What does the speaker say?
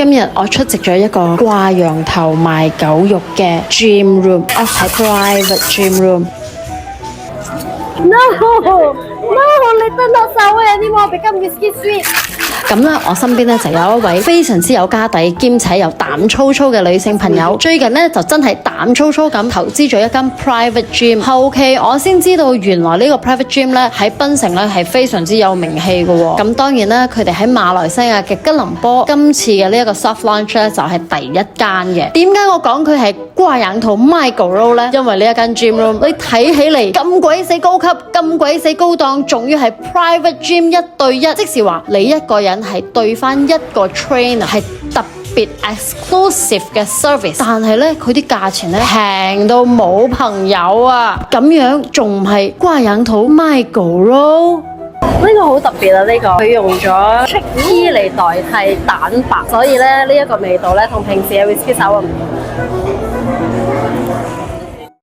今日我出席咗一個掛羊頭賣狗肉嘅 gym room， 係 private gym room。 No, little not sour anymore, become whiskey sweet。咁咧，我身邊咧就有一位非常之有家底兼且有膽粗粗嘅女性朋友，最近咧就真係膽粗粗咁投資咗一間 private gym。後期我先知道原來呢個 private gym 咧喺檳城咧係非常之有名氣嘅喎。咁當然啦，佢哋喺馬來西亞嘅吉隆坡今次嘅呢一個 soft launch 咧就係第一間嘅。點解我講佢係掛羊頭賣狗肉咧？因為呢一間 gym room 你睇起嚟咁鬼死高級、咁鬼死高檔，仲要係 private gym 1對1，即是話你一個人係對翻一個 trainer， 係特別 exclusive 嘅 service， 但係咧佢啲價錢咧平到冇朋友啊！咁樣仲唔係掛羊頭賣狗肉？呢個好特別啊！呢個佢用咗 chickpea 嚟代替蛋白，所以咧呢一個味道咧同平時嘅 whisky sour 唔同。